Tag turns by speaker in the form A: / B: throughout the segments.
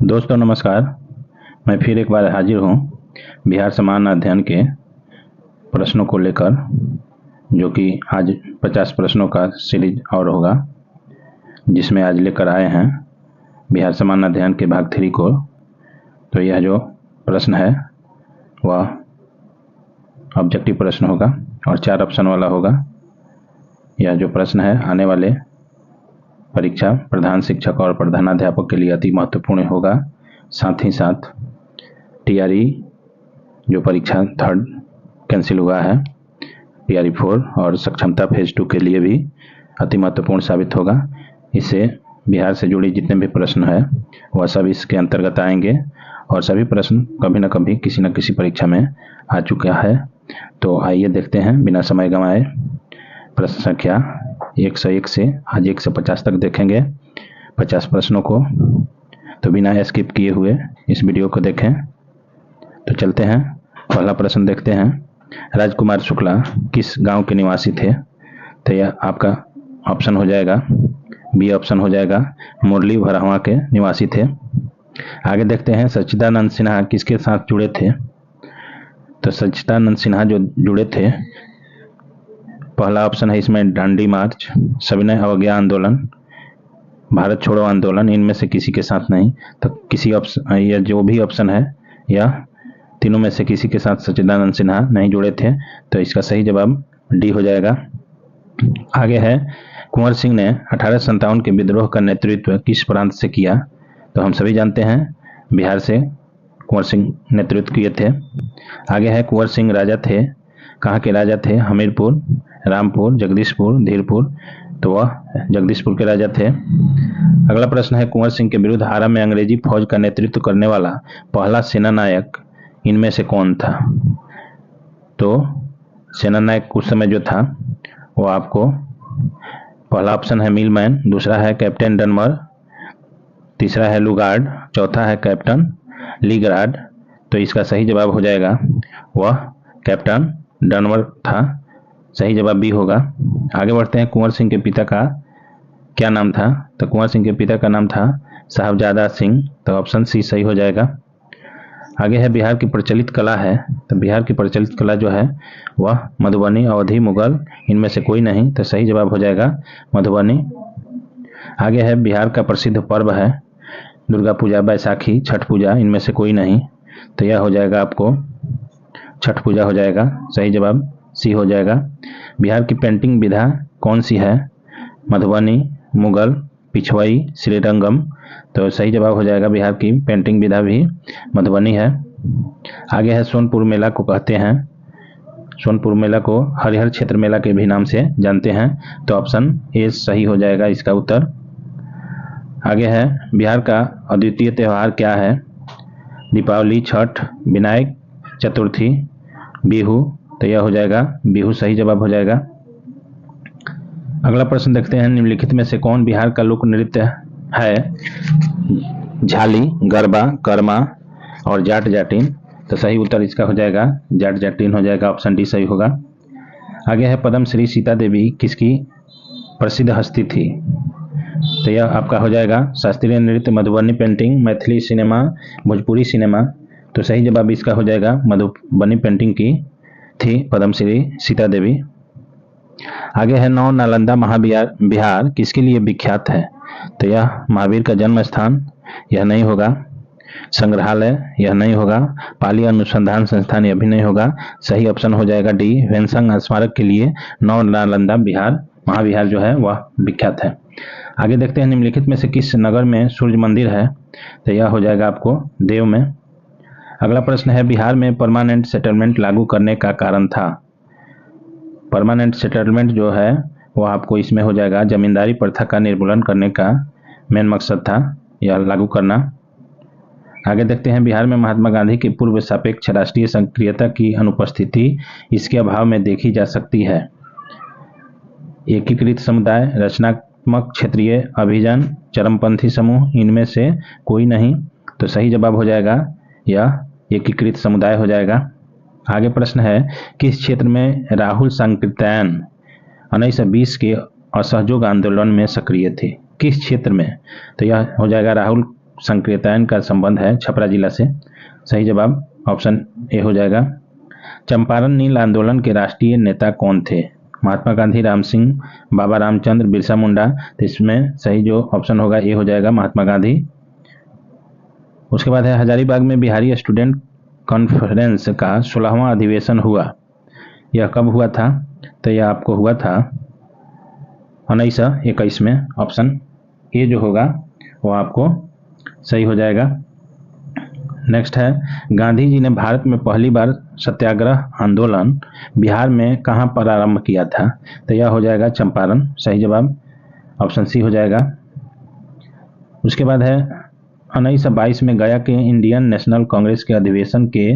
A: दोस्तों नमस्कार। मैं फिर एक बार हाजिर हूँ बिहार सामान्य अध्ययन के प्रश्नों को लेकर, जो कि आज 50 प्रश्नों का सीरीज और होगा, जिसमें आज लेकर आए हैं बिहार सामान्य अध्ययन के भाग 3 को। तो यह जो प्रश्न है वह ऑब्जेक्टिव प्रश्न होगा और 4 ऑप्शन वाला होगा। यह जो प्रश्न है आने वाले परीक्षा प्रधान शिक्षक और प्रधानाध्यापक के लिए अति महत्वपूर्ण होगा। साथ ही साथ टीआरई जो परीक्षा 3rd कैंसिल हुआ है, टीआरई 4 और सक्षमता फेज 2 के लिए भी अति महत्वपूर्ण साबित होगा। इससे बिहार से जुड़ी जितने भी प्रश्न है वह सब इसके अंतर्गत आएंगे और सभी प्रश्न कभी न कभी किसी न किसी परीक्षा में आ चुका है। तो आइए देखते हैं बिना समय गंवाए प्रश्न संख्या 101 से आज 150 तक देखेंगे 50 प्रश्नों को। तो बिना स्किप किए हुए इस वीडियो को देखें। तो चलते हैं, पहला प्रश्न देखते हैं। राजकुमार शुक्ला किस गांव के निवासी थे? तो यह आपका ऑप्शन हो जाएगा बी ऑप्शन हो जाएगा, मुरली भरावा के निवासी थे। आगे देखते हैं, सच्चिदानंद सिन्हा किसके साथ जुड़े थे? तो सच्चिदानंद सिन्हा जो जुड़े थे, पहला ऑप्शन है इसमें डांडी मार्च, सविनय अवज्ञा आंदोलन, भारत छोड़ो आंदोलन, इनमें से किसी के साथ नहीं। तो किसी ऑप्शन, यह जो भी ऑप्शन है या तीनों में से किसी के साथ सच्चिदानंद सिन्हा नहीं जुड़े थे। तो इसका सही जवाब डी हो जाएगा। आगे है, कुंवर सिंह ने 1857 के विद्रोह का नेतृत्व किस प्रांत से किया? तो हम सभी जानते हैं बिहार से कुंवर सिंह नेतृत्व किए थे। आगे है, कुंवर सिंह राजा थे, कहाँ के राजा थे? हमीरपुर, रामपुर, जगदीशपुर, धीरपुर। तो वह जगदीशपुर के राजा थे। अगला प्रश्न है, कुंवर सिंह के विरुद्ध आरा में अंग्रेजी फौज का नेतृत्व करने वाला पहला सेना नायक इनमें से कौन था? तो सेना नायक उस समय जो था वो आपको पहला ऑप्शन है मिलमैन, दूसरा है कैप्टन डनमर, तीसरा है लुगार्ड, चौथा है कैप्टन लीगरार्ड। तो इसका सही जवाब हो जाएगा वह कैप्टन डनमर था। सही जवाब बी होगा। आगे बढ़ते हैं, कुंवर सिंह के पिता का क्या नाम था? तो कुंवर सिंह के पिता का नाम था साहबजादा सिंह। तो ऑप्शन सी सही हो जाएगा। आगे है, बिहार की प्रचलित कला है। तो बिहार की प्रचलित कला जो है वह मधुबनी, अवधी, मुगल, इनमें से कोई नहीं। तो सही जवाब हो जाएगा मधुबनी। आगे है, बिहार का प्रसिद्ध पर्व है दुर्गा पूजा, बैसाखी, छठ पूजा, इनमें से कोई नहीं। तो यह हो जाएगा आपको छठ पूजा हो जाएगा। सही जवाब सी हो जाएगा। बिहार की पेंटिंग विधा कौन सी है? मधुबनी, मुगल, पिछवाई, श्रीरंगम। तो सही जवाब हो जाएगा बिहार की पेंटिंग विधा भी मधुबनी है। आगे है, सोनपुर मेला को कहते हैं, सोनपुर मेला को हरिहर क्षेत्र मेला के भी नाम से जानते हैं। तो ऑप्शन ए सही हो जाएगा इसका उत्तर। आगे है, बिहार का अद्वितीय त्यौहार क्या है? दीपावली, छठ, विनायक चतुर्थी, बिहू। तो यह हो जाएगा बिहू, सही जवाब हो जाएगा। अगला प्रश्न देखते हैं, निम्नलिखित में से कौन बिहार का लोक नृत्य है? झाली, गरबा, कर्मा और जाट जाटिन। तो सही उत्तर इसका हो जाएगा जाट जाटिन हो जाएगा। ऑप्शन डी सही होगा। आगे है, पद्म श्री सीता देवी किसकी प्रसिद्ध हस्ती थी? तो यह आपका हो जाएगा शास्त्रीय नृत्य, Madhubani painting, Maithili cinema, Bhojpuri cinema. तो सही जवाब इसका हो जाएगा मधुबनी पेंटिंग की थी पद्मश्री सीता देवी। आगे है, नौ नालंदा महाविहार किसके लिए विख्यात है? तो यह महावीर का जन्म स्थान, यह नहीं होगा। संग्रहालय, यह नहीं होगा। पाली अनुसंधान संस्थान, यह भी नहीं होगा। सही ऑप्शन हो जाएगा डी, ह्वेनसांग स्मारक के लिए नौ नालंदा महाविहार जो है वह विख्यात है। आगे देखते हैं, निम्नलिखित में से किस नगर में सूर्य मंदिर है? तो यह हो जाएगा आपको देव में। अगला प्रश्न है, बिहार में परमानेंट सेटलमेंट लागू करने का कारण था? परमानेंट सेटलमेंट जो है वो आपको इसमें हो जाएगा जमींदारी प्रथा का निर्मूलन करने का मेन मकसद था यह लागू करना। आगे देखते हैं, बिहार में महात्मा गांधी की पूर्व सापेक्ष राष्ट्रीय सक्रियता की अनुपस्थिति इसके अभाव में देखी जा सकती है। एकीकृत समुदाय, रचनात्मक क्षेत्रीय अभियान, चरमपंथी समूह, इनमें से कोई नहीं। तो सही जवाब हो जाएगा यह एकीकृत समुदाय हो जाएगा। आगे प्रश्न है, किस क्षेत्र में राहुल सांकृत्यायन 1920 के असहयोग आंदोलन में सक्रिय थे? किस क्षेत्र में? तो यह हो जाएगा राहुल संक्रेतायन का संबंध है छपरा जिला से। सही जवाब ऑप्शन ए हो जाएगा। चंपारण नील आंदोलन के राष्ट्रीय नेता कौन थे? महात्मा गांधी, राम सिंह, बाबा रामचंद्र, बिरसा मुंडा। तो इसमें सही जो ऑप्शन होगा ए हो जाएगा, महात्मा गांधी। उसके बाद है हजारीबाग में बिहारी स्टूडेंट कॉन्फ्रेंस का 16वां अधिवेशन हुआ। यह कब हुआ था? तो यह आपको हुआ था 1921 में। ऑप्शन ए जो होगा वो आपको सही हो जाएगा। नेक्स्ट है गांधी जी ने भारत में पहली बार सत्याग्रह आंदोलन बिहार में कहाँ प्रारंभ किया था? तो यह हो जाएगा चंपारण। सही जवाब ऑप्शन सी हो जाएगा। उसके बाद है 1922 में गया के इंडियन नेशनल कांग्रेस के अधिवेशन के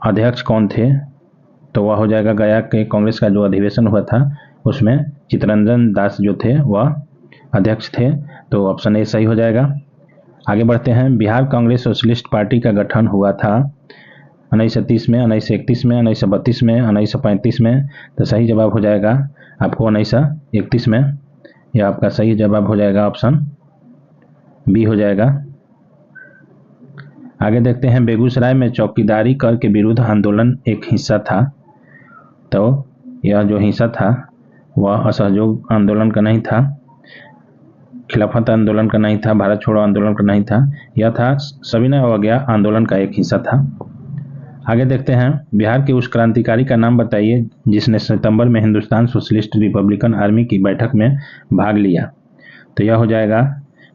A: अध्यक्ष कौन थे? तो वह हो जाएगा गया के कांग्रेस का जो अधिवेशन हुआ था उसमें चित्तरंजन दास जो थे वह अध्यक्ष थे। तो ऑप्शन ए सही हो जाएगा। आगे बढ़ते हैं। बिहार कांग्रेस सोशलिस्ट पार्टी का गठन हुआ था 1930 में, 1931 में, 1932 में, 1935 में। तो सही जवाब हो जाएगा आपको 1931 में। यह आपका सही जवाब हो जाएगा, ऑप्शन बी हो जाएगा। आगे देखते हैं बेगूसराय में चौकीदारी कर के विरुद्ध आंदोलन एक हिस्सा था। तो यह जो हिस्सा था वह असहयोग आंदोलन का नहीं था, खिलाफत आंदोलन का नहीं था, भारत छोड़ो आंदोलन का नहीं था, यह था सविनय अवज्ञा आंदोलन का एक हिस्सा था। आगे देखते हैं बिहार के उस क्रांतिकारी का नाम बताइए जिसने सितंबर में हिंदुस्तान सोशलिस्ट रिपब्लिकन आर्मी की बैठक में भाग लिया। तो यह हो जाएगा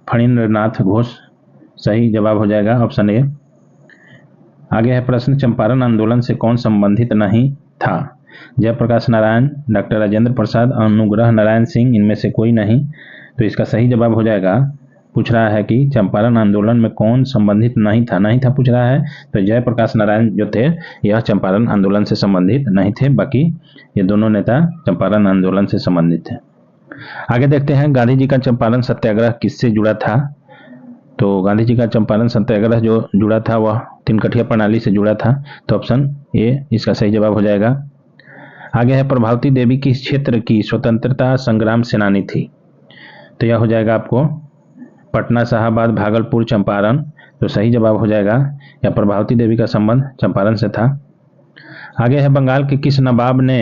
A: फणींद्रनाथ घोष। सही जवाब हो जाएगा ऑप्शन ए। आगे है प्रश्न चंपारण आंदोलन से कौन संबंधित नहीं था? जयप्रकाश नारायण, डॉक्टर राजेंद्र प्रसाद, अनुग्रह नारायण सिंह, इनमें से कोई नहीं। तो इसका सही जवाब हो जाएगा, पूछ रहा है कि चंपारण आंदोलन में कौन संबंधित नहीं था पूछ रहा है। तो जयप्रकाश नारायण जो थे यह चंपारण आंदोलन से संबंधित नहीं थे, बाकी ये दोनों नेता चंपारण आंदोलन से संबंधित थे। आगे देखते हैं गांधी जी का चंपारण सत्याग्रह किससे जुड़ा था? तो गांधी जी का चंपारण सत्याग्रह जो जुड़ा था वह तिनकठिया प्रणाली से जुड़ा था। तो ऑप्शन ए इसका सही जवाब हो जाएगा। आगे है प्रभावती देवी किस क्षेत्र की स्वतंत्रता संग्राम सेनानी थी? तो यह हो जाएगा आपको पटना, शाहाबाद, भागलपुर, चंपारण। तो सही जवाब हो जाएगा, या प्रभावती देवी का संबंध चंपारण से था। आगे है बंगाल के किस नवाब ने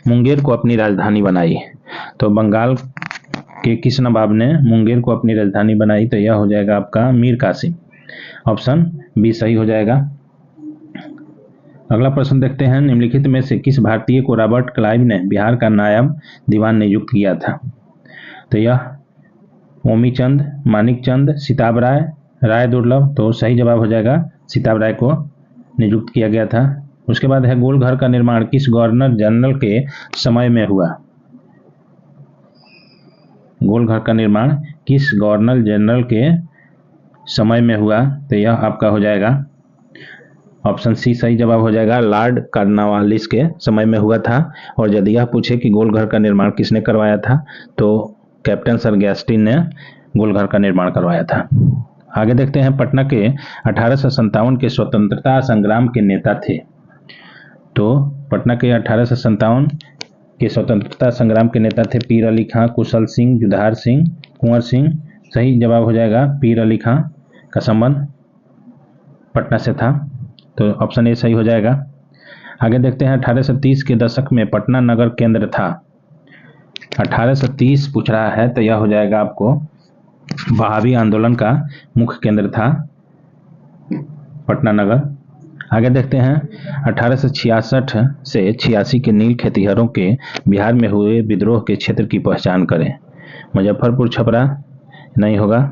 A: मुंगेर को अपनी राजधानी बनाई? तो बंगाल के किस नवाब ने मुंगेर को अपनी राजधानी बनाई? तो यह हो जाएगा आपका मीर कासिम। ऑप्शन बी सही हो जाएगा। अगला प्रश्न देखते हैं निम्नलिखित में से किस भारतीय को रॉबर्ट क्लाइव ने बिहार का नायब दीवान नियुक्त किया था? तो यह ओमीचंद, मानिकचंद, सिताब राय, राय दुर्लभ। तो सही जवाब हो जाएगा सिताब राय को नियुक्त किया गया था। उसके बाद है गोल घर का निर्माण किस गवर्नर जनरल के समय में हुआ? गोल घर का निर्माण किस गवर्नर जनरल के समय में हुआ? तो यह आपका हो जाएगा ऑप्शन सी सही जवाब हो जाएगा, लॉर्ड कॉर्नवालिस के समय में हुआ था। और यदि यह पूछे कि गोल घर का निर्माण किसने करवाया था तो कैप्टन सर गैस्टिन ने गोल घर का निर्माण करवाया था। आगे देखते हैं पटना के 1857 के स्वतंत्रता संग्राम के नेता थे। तो पटना के 1857 के स्वतंत्रता संग्राम के नेता थे पीर अली खां, कुशल सिंह, जुधार सिंह, कुंवर सिंह। सही जवाब हो जाएगा पीर अली खां का संबंध पटना से था। तो ऑप्शन ए सही हो जाएगा। आगे देखते हैं 1830 के दशक में पटना नगर केंद्र था। 1830 पूछ रहा है तो यह हो जाएगा आपको वहाबी आंदोलन का मुख्य केंद्र था पटना नगर। आगे देखते हैं 1866 से 86 के नील खेतिहरों के बिहार में हुए विद्रोह के क्षेत्र की पहचान करें। मुजफ्फरपुर, छपरा नहीं होगा,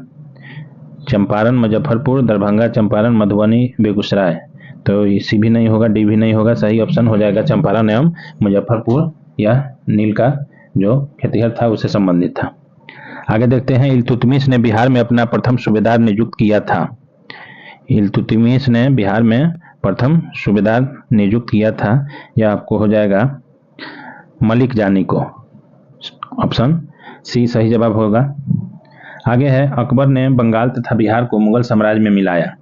A: चंपारण, मुजफ्फरपुर, दरभंगा, चंपारण, मधुबनी, बेगूसराय। तो सी भी नहीं होगा, डी भी नहीं होगा। सही ऑप्शन हो जाएगा चंपारण एवं मुजफ्फरपुर। यह नील का जो खेतिहर था उससे संबंधित था। आगे देखते हैं इल्तुतमिश ने बिहार में अपना प्रथम सूबेदार नियुक्त किया था। इल्तुतमिश ने बिहार में प्रथम सूबेदार नियुक्त किया था। यह आपको हो जाएगा मलिक जानी को। ऑप्शन सी सही जवाब होगा। आगे है अकबर ने बंगाल तथा बिहार को मुगल साम्राज्य में मिलाया।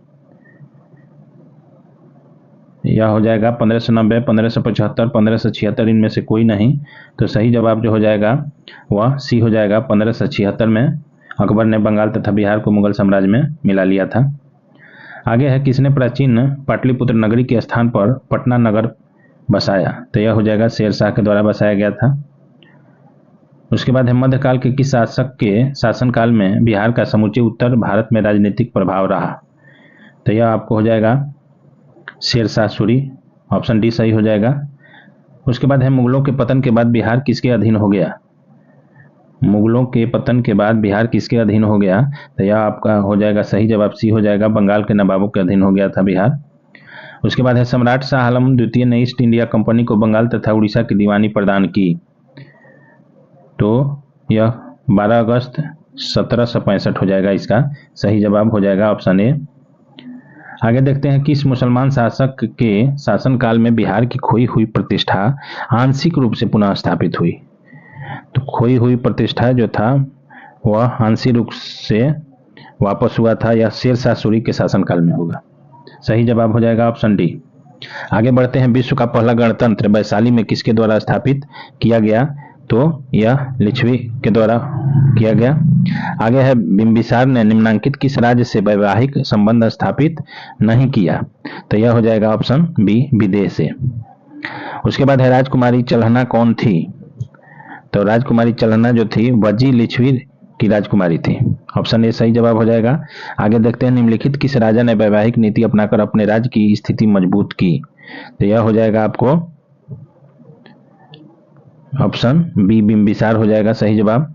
A: यह हो जाएगा 1590, 1575, 1576, इनमें से कोई नहीं। तो सही जवाब जो हो जाएगा वह सी हो जाएगा 1576 में अकबर ने बंगाल तथा बिहार को मुगल साम्राज्य में मिला लिया था। आगे है, किसने प्राचीन पाटलिपुत्र नगरी के स्थान पर पटना नगर बसाया? तो यह हो जाएगा शेर शाह के द्वारा बसाया गया था। उसके बाद है, मध्यकाल के किस शासक के शासनकाल में बिहार का समूचे उत्तर भारत में राजनीतिक प्रभाव रहा? तो यह आपको हो जाएगा शेर शाह सूरी, ऑप्शन डी सही हो जाएगा। उसके बाद है, मुगलों के पतन के बाद बिहार किसके अधीन हो गया? मुगलों के पतन के बाद बिहार किसके अधीन हो गया? तो यह आपका हो जाएगा सही जवाब सी हो जाएगा, बंगाल के नवाबों के अधीन हो गया था बिहार। उसके बाद है, सम्राट शाह आलम द्वितीय ने ईस्ट इंडिया कंपनी को बंगाल तथा उड़ीसा की दीवानी प्रदान की? तो यह 12 अगस्त 1765 हो जाएगा, इसका सही जवाब हो जाएगा ऑप्शन ए। आगे देखते हैं, किस मुसलमान शासक के शासनकाल में बिहार की खोई हुई प्रतिष्ठा आंशिक रूप से पुनः स्थापित हुई? तो खोई हुई प्रतिष्ठा जो था वह आंशिक रूप से वापस हुआ था, यह शेर शाह सूरी के शासनकाल में होगा। सही जवाब हो जाएगा ऑप्शन डी। आगे बढ़ते हैं, विश्व का पहला गणतंत्र वैशाली में किसके द्वारा स्थापित किया गया? तो यह लिच्छवी के द्वारा किया गया। आगे है, बिंबिसार ने निम्नांकित किस राज्य से वैवाहिक संबंध स्थापित नहीं किया? तो यह हो जाएगा ऑप्शन बी, विदेश से। उसके बाद है, राजकुमारी चल्हना कौन थी? तो राजकुमारी चल्हना जो थी वजी लिच्छवी की राजकुमारी थी, ऑप्शन ए सही जवाब हो जाएगा। आगे देखते हैं, निम्नलिखित किस राजा ने वैवाहिक नीति अपनाकर अपने राज्य की स्थिति मजबूत की? तो यह हो जाएगा आपको ऑप्शन बी, बिंबिसार हो जाएगा सही जवाब।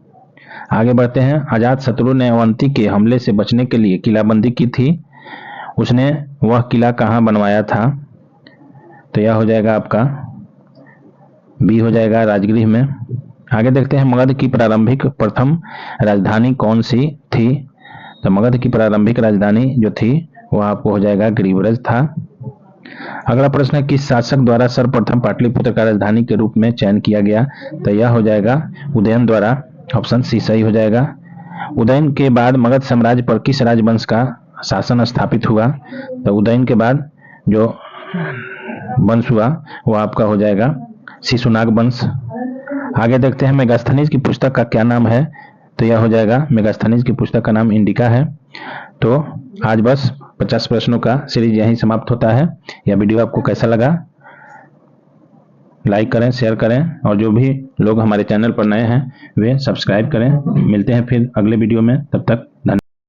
A: आगे बढ़ते हैं, अजात शत्रु ने अवंती के हमले से बचने के लिए किलाबंदी की थी, उसने वह किला कहाँ बनवाया था? तो यह हो जाएगा आपका बी हो जाएगा, राजगृह में। आगे देखते हैं, मगध की प्रारंभिक प्रथम राजधानी कौन सी थी? तो मगध की प्रारंभिक राजधानी जो थी वह आपको हो जाएगा गिरिब्रज था। अगला प्रश्न है, किस शासक द्वारा सर्वप्रथम पाटलिपुत्र का राजधानी के रूप में चयन किया गया? तो यह हो जाएगा उदयन द्वारा, ऑप्शन सी सही हो जाएगा। उदयन के बाद मगध साम्राज्य पर किस राजवंश का शासन स्थापित हुआ? तो उदयन के बाद जो वंश हुआ वह आपका हो जाएगा शिशुनाग वंश। आगे देखते हैं, मेगास्थनीज की पुस्तक का क्या नाम है? तो यह हो जाएगा, मेगास्थनीज की पुस्तक का नाम इंडिका है। तो आज बस 50 प्रश्नों का सीरीज यहीं समाप्त होता है। यह वीडियो आपको कैसा लगा? लाइक करें, शेयर करें, और जो भी लोग हमारे चैनल पर नए हैं वे सब्सक्राइब करें। मिलते हैं फिर अगले वीडियो में, तब तक धन्यवाद।